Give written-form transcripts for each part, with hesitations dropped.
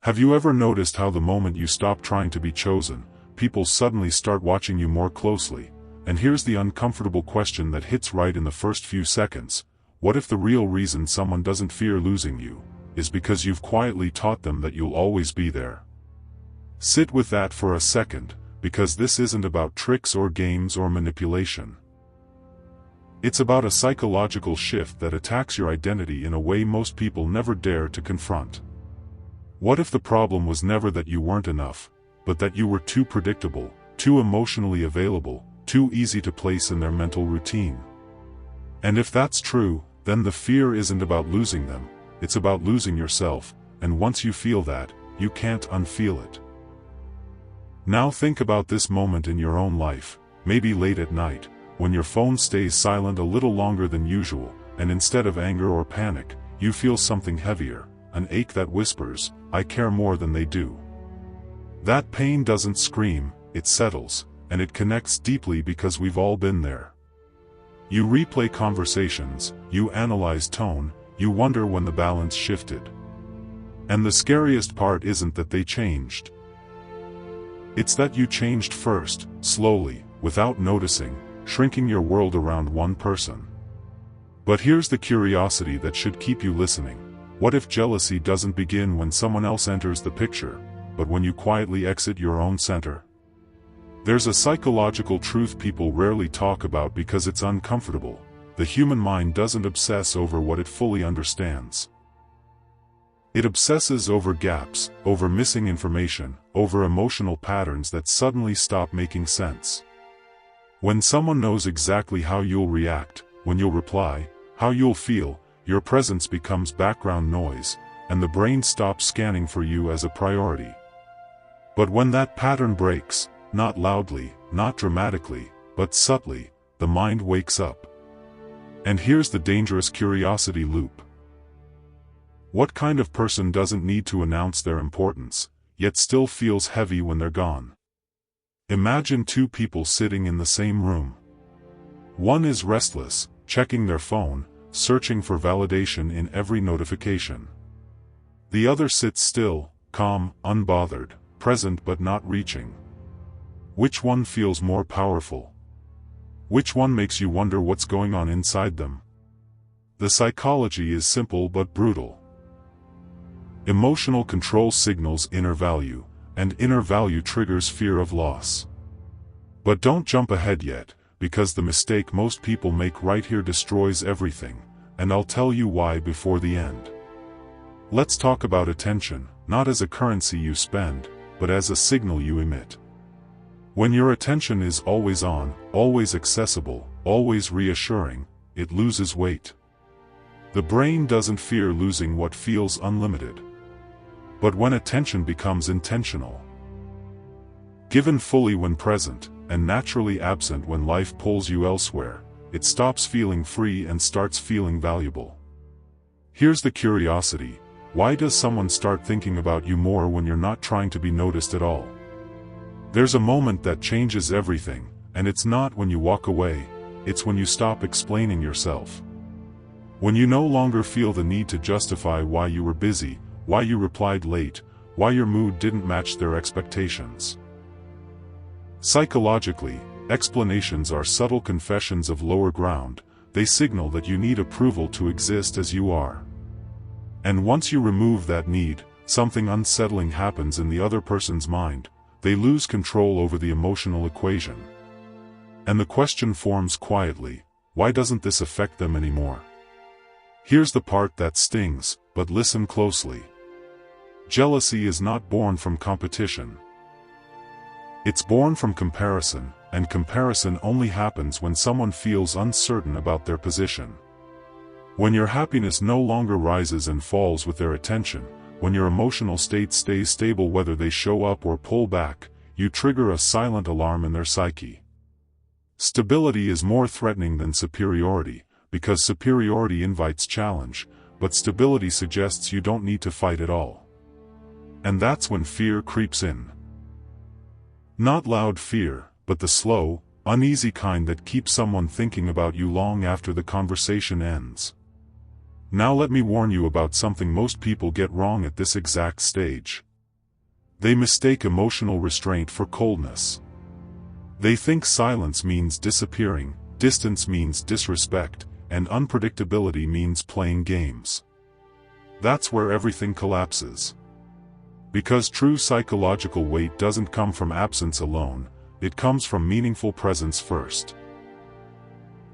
Have you ever noticed how the moment you stop trying to be chosen, people suddenly start watching you more closely? And here's the uncomfortable question that hits right in the first few seconds. What if the real reason someone doesn't fear losing you is because you've quietly taught them that you'll always be there? Sit with that for a second, because this isn't about tricks or games or manipulation. It's about a psychological shift that attacks your identity in a way most people never dare to confront. What if the problem was never that you weren't enough, but that you were too predictable, too emotionally available, too easy to place in their mental routine? And if that's true, then the fear isn't about losing them, it's about losing yourself, and once you feel that, you can't unfeel it. Now think about this moment in your own life, maybe late at night, when your phone stays silent a little longer than usual, and instead of anger or panic, you feel something heavier, an ache that whispers, "I care more than they do." That pain doesn't scream, it settles, and it connects deeply because we've all been there. You replay conversations, you analyze tone, you wonder when the balance shifted. And the scariest part isn't that they changed. It's that you changed first, slowly, without noticing, shrinking your world around one person. But here's the curiosity that should keep you listening. What if jealousy doesn't begin when someone else enters the picture, but when you quietly exit your own center? There's a psychological truth people rarely talk about because it's uncomfortable. The human mind doesn't obsess over what it fully understands. It obsesses over gaps, over missing information, over emotional patterns that suddenly stop making sense. When someone knows exactly how you'll react, when you'll reply, how you'll feel, your presence becomes background noise, and the brain stops scanning for you as a priority. But when that pattern breaks, not loudly, not dramatically, but subtly, the mind wakes up. And here's the dangerous curiosity loop. What kind of person doesn't need to announce their importance, yet still feels heavy when they're gone? Imagine two people sitting in the same room. One is restless, checking their phone, searching for validation in every notification. The other sits still, calm, unbothered, present but not reaching. Which one feels more powerful? Which one makes you wonder what's going on inside them? The psychology is simple but brutal. Emotional control signals inner value, and inner value triggers fear of loss. But don't jump ahead yet, because the mistake most people make right here destroys everything, and I'll tell you why before the end. Let's talk about attention, not as a currency you spend, but as a signal you emit. When your attention is always on, always accessible, always reassuring, it loses weight. The brain doesn't fear losing what feels unlimited. But when attention becomes intentional, given fully when present, and naturally absent when life pulls you elsewhere, it stops feeling free and starts feeling valuable. Here's the curiosity: why does someone start thinking about you more when you're not trying to be noticed at all? There's a moment that changes everything, and it's not when you walk away, it's when you stop explaining yourself. When you no longer feel the need to justify why you were busy, why you replied late, why your mood didn't match their expectations. Psychologically, explanations are subtle confessions of lower ground. They signal that you need approval to exist as you are. And once you remove that need, something unsettling happens in the other person's mind. They lose control over the emotional equation. And the question forms quietly: why doesn't this affect them anymore? Here's the part that stings, but listen closely. Jealousy is not born from competition. It's born from comparison, and comparison only happens when someone feels uncertain about their position. When your happiness no longer rises and falls with their attention, when your emotional state stays stable whether they show up or pull back, you trigger a silent alarm in their psyche. Stability is more threatening than superiority, because superiority invites challenge, but stability suggests you don't need to fight at all. And that's when fear creeps in. Not loud fear, but the slow, uneasy kind that keeps someone thinking about you long after the conversation ends. Now let me warn you about something most people get wrong at this exact stage. They mistake emotional restraint for coldness. They think silence means disappearing, distance means disrespect, and unpredictability means playing games. That's where everything collapses. Because true psychological weight doesn't come from absence alone, it comes from meaningful presence first.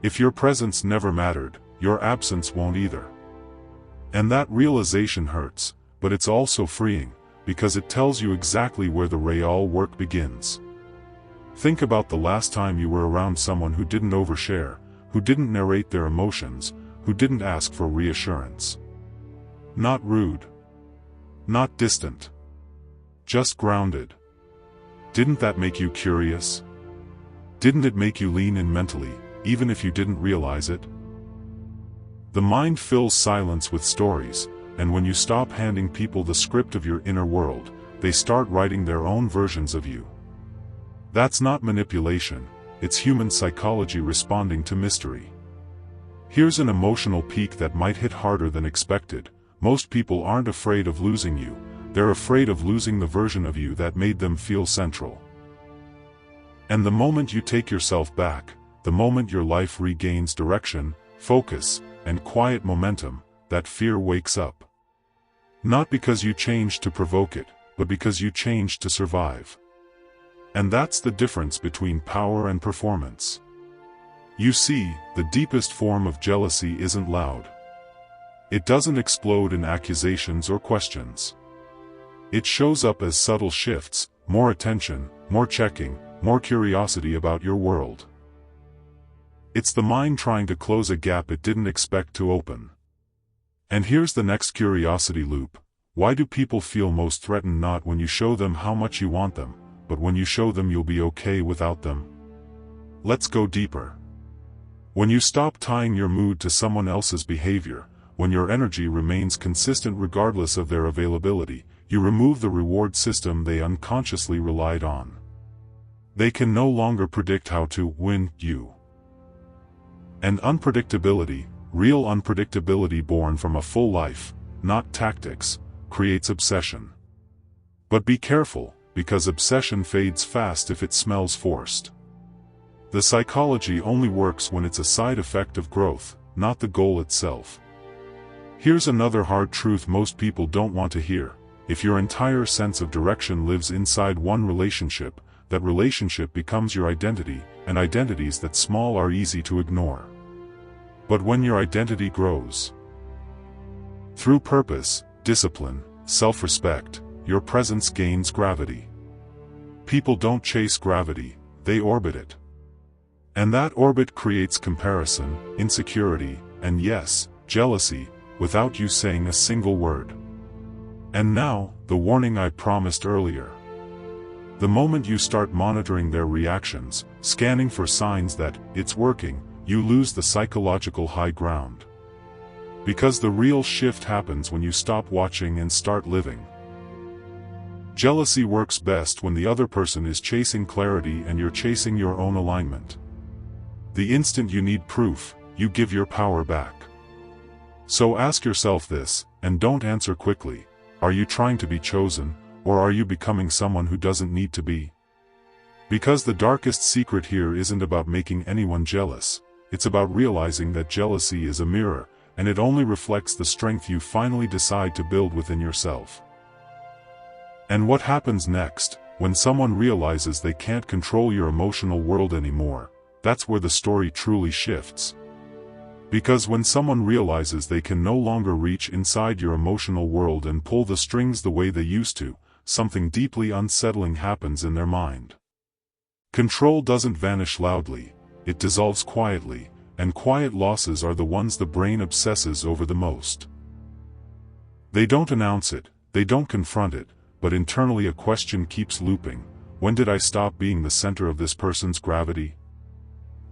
If your presence never mattered, your absence won't either. And that realization hurts, but it's also freeing, because it tells you exactly where the real work begins. Think about the last time you were around someone who didn't overshare, who didn't narrate their emotions, who didn't ask for reassurance. Not rude. Not distant. Just grounded. Didn't that make you curious? Didn't it make you lean in mentally, even if you didn't realize it? The mind fills silence with stories, and when you stop handing people the script of your inner world, they start writing their own versions of you. That's not manipulation, it's human psychology responding to mystery. Here's an emotional peak that might hit harder than expected. Most people aren't afraid of losing you, they're afraid of losing the version of you that made them feel central. And the moment you take yourself back, the moment your life regains direction, focus, and quiet momentum, that fear wakes up. Not because you changed to provoke it, but because you changed to survive. And that's the difference between power and performance. You see, the deepest form of jealousy isn't loud. It doesn't explode in accusations or questions. It shows up as subtle shifts, more attention, more checking, more curiosity about your world. It's the mind trying to close a gap it didn't expect to open. And here's the next curiosity loop. Why do people feel most threatened? Not when you show them how much you want them, but when you show them you'll be okay without them? Let's go deeper. When you stop tying your mood to someone else's behavior, when your energy remains consistent regardless of their availability, you remove the reward system they unconsciously relied on. They can no longer predict how to win you. And unpredictability, real unpredictability born from a full life, not tactics, creates obsession. But be careful, because obsession fades fast if it smells forced. The psychology only works when it's a side effect of growth, not the goal itself. Here's another hard truth most people don't want to hear. If your entire sense of direction lives inside one relationship, that relationship becomes your identity, and identities that small are easy to ignore. But when your identity grows through purpose, discipline, self-respect, your presence gains gravity. People don't chase gravity, they orbit it. And that orbit creates comparison, insecurity, and yes, jealousy, without you saying a single word. And now, the warning I promised earlier. The moment you start monitoring their reactions, scanning for signs that it's working, you lose the psychological high ground. Because the real shift happens when you stop watching and start living. Jealousy works best when the other person is chasing clarity and you're chasing your own alignment. The instant you need proof, you give your power back. So ask yourself this, and don't answer quickly. Are you trying to be chosen, or are you becoming someone who doesn't need to be? Because the darkest secret here isn't about making anyone jealous, it's about realizing that jealousy is a mirror, and it only reflects the strength you finally decide to build within yourself. And what happens next, when someone realizes they can't control your emotional world anymore? That's where the story truly shifts. Because when someone realizes they can no longer reach inside your emotional world and pull the strings the way they used to, something deeply unsettling happens in their mind. Control doesn't vanish loudly, it dissolves quietly, and quiet losses are the ones the brain obsesses over the most. They don't announce it, they don't confront it, but internally a question keeps looping. When did I stop being the center of this person's gravity?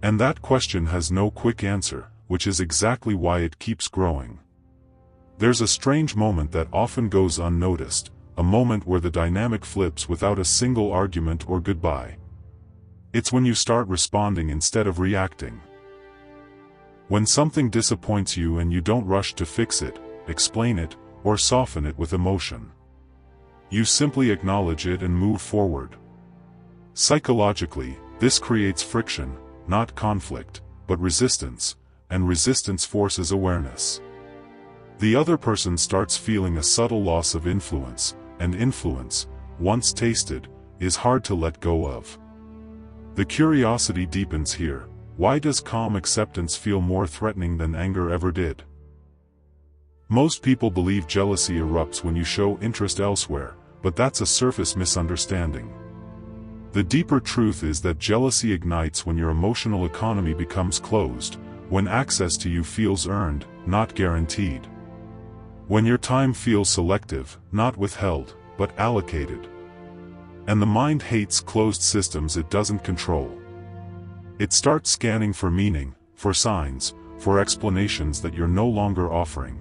And that question has no quick answer, which is exactly why it keeps growing. There's a strange moment that often goes unnoticed, a moment where the dynamic flips without a single argument or goodbye. It's when you start responding instead of reacting. When something disappoints you and you don't rush to fix it, explain it, or soften it with emotion. You simply acknowledge it and move forward. Psychologically, this creates friction, not conflict, but resistance, and resistance forces awareness. The other person starts feeling a subtle loss of influence, and influence, once tasted, is hard to let go of. The curiosity deepens here. Why does calm acceptance feel more threatening than anger ever did? Most people believe jealousy erupts when you show interest elsewhere, but that's a surface misunderstanding. The deeper truth is that jealousy ignites when your emotional economy becomes closed, when access to you feels earned, not guaranteed. When your time feels selective, not withheld, but allocated. And the mind hates closed systems it doesn't control. It starts scanning for meaning, for signs, for explanations that you're no longer offering.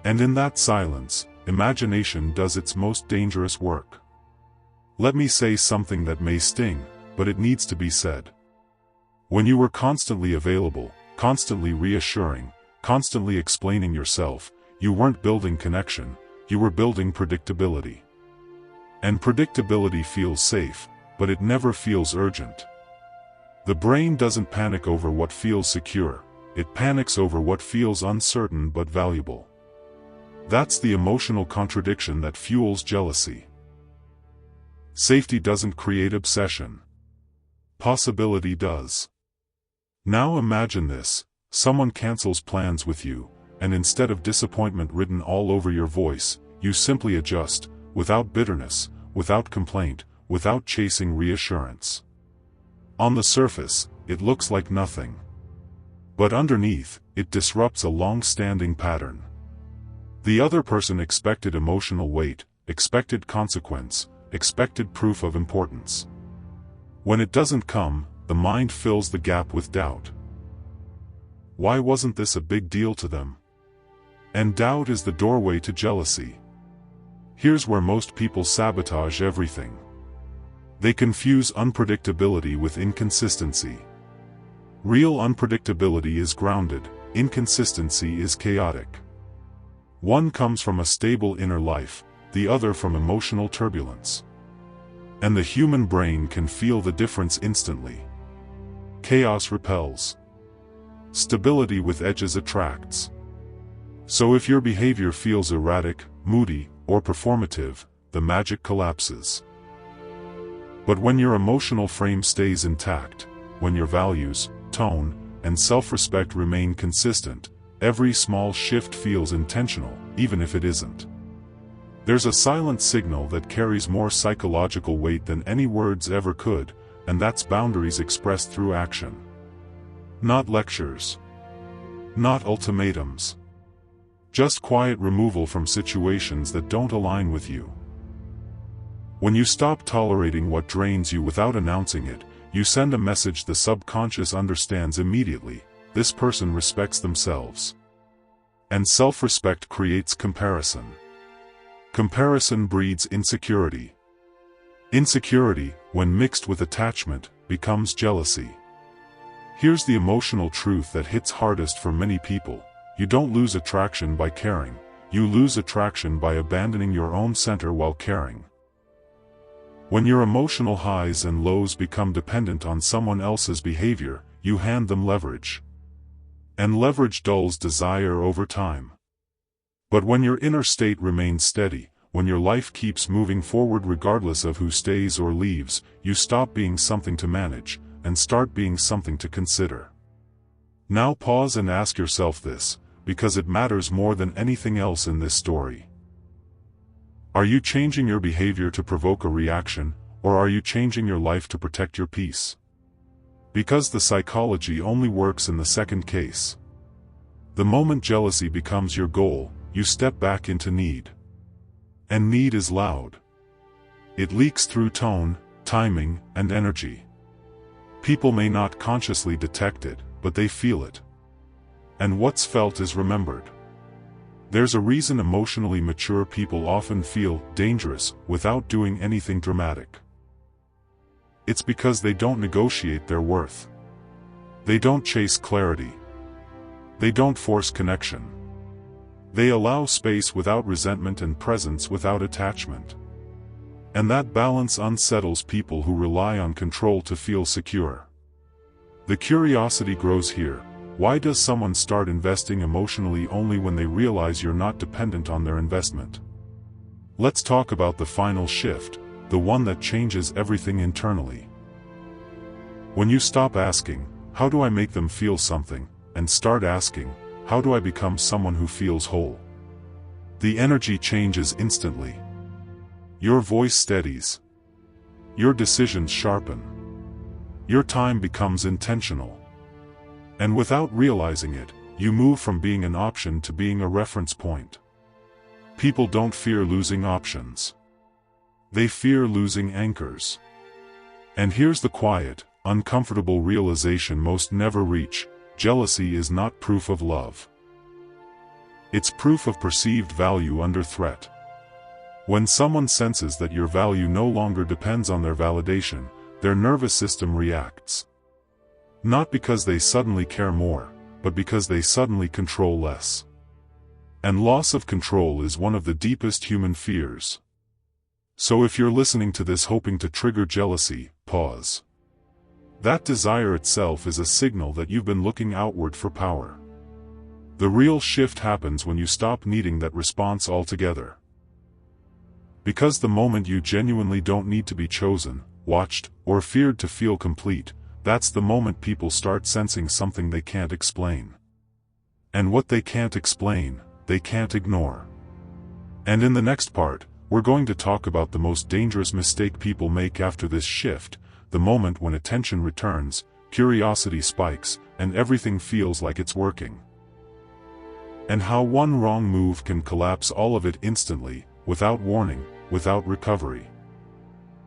And in that silence, imagination does its most dangerous work. Let me say something that may sting, but it needs to be said. When you were constantly available, constantly reassuring, constantly explaining yourself, you weren't building connection, you were building predictability. And predictability feels safe, but it never feels urgent. The brain doesn't panic over what feels secure, it panics over what feels uncertain but valuable. That's the emotional contradiction that fuels jealousy. Safety doesn't create obsession. Possibility does. Now imagine this: someone cancels plans with you, and instead of disappointment written all over your voice, you simply adjust, without bitterness, without complaint, without chasing reassurance. On the surface, it looks like nothing. But underneath, it disrupts a long-standing pattern. The other person expected emotional weight, expected consequence, expected proof of importance. When it doesn't come, the mind fills the gap with doubt. Why wasn't this a big deal to them? And doubt is the doorway to jealousy. Here's where most people sabotage everything. They confuse unpredictability with inconsistency. Real unpredictability is grounded, inconsistency is chaotic. One comes from a stable inner life, the other from emotional turbulence. And the human brain can feel the difference instantly. Chaos repels. Stability with edges attracts. So if your behavior feels erratic, moody, or performative, the magic collapses. But when your emotional frame stays intact, when your values, tone, and self-respect remain consistent, every small shift feels intentional, even if it isn't. There's a silent signal that carries more psychological weight than any words ever could, and that's boundaries expressed through action. Not lectures. Not ultimatums. Just quiet removal from situations that don't align with you. When you stop tolerating what drains you without announcing it, you send a message the subconscious understands immediately: this person respects themselves. And self-respect creates comparison. Comparison breeds insecurity. Insecurity, when mixed with attachment, becomes jealousy. Here's the emotional truth that hits hardest for many people: you don't lose attraction by caring, you lose attraction by abandoning your own center while caring. When your emotional highs and lows become dependent on someone else's behavior, you hand them leverage. And leverage dulls desire over time. But when your inner state remains steady, when your life keeps moving forward regardless of who stays or leaves, you stop being something to manage, and start being something to consider. Now pause and ask yourself this, because it matters more than anything else in this story. Are you changing your behavior to provoke a reaction, or are you changing your life to protect your peace? Because the psychology only works in the second case. The moment jealousy becomes your goal, you step back into need. And need is loud. It leaks through tone, timing, and energy. People may not consciously detect it, but they feel it. And what's felt is remembered. There's a reason emotionally mature people often feel dangerous without doing anything dramatic. It's because they don't negotiate their worth. They don't chase clarity. They don't force connection. They allow space without resentment and presence without attachment. And that balance unsettles people who rely on control to feel secure. The curiosity grows here. Why does someone start investing emotionally only when they realize you're not dependent on their investment? Let's talk about the final shift, the one that changes everything internally. When you stop asking, how do I make them feel something, and start asking, how do I become someone who feels whole? The energy changes instantly. Your voice steadies. Your decisions sharpen. Your time becomes intentional. And without realizing it, you move from being an option to being a reference point. People don't fear losing options. They fear losing anchors. And here's the quiet, uncomfortable realization most never reach: jealousy is not proof of love. It's proof of perceived value under threat. When someone senses that your value no longer depends on their validation, their nervous system reacts. Not because they suddenly care more, but because they suddenly control less. And loss of control is one of the deepest human fears. So if you're listening to this hoping to trigger jealousy, pause. That desire itself is a signal that you've been looking outward for power. The real shift happens when you stop needing that response altogether. Because the moment you genuinely don't need to be chosen, watched, or feared to feel complete, that's the moment people start sensing something they can't explain. And what they can't explain, they can't ignore. And in the next part, we're going to talk about the most dangerous mistake people make after this shift, the moment when attention returns, curiosity spikes, and everything feels like it's working. And how one wrong move can collapse all of it instantly, without warning, without recovery.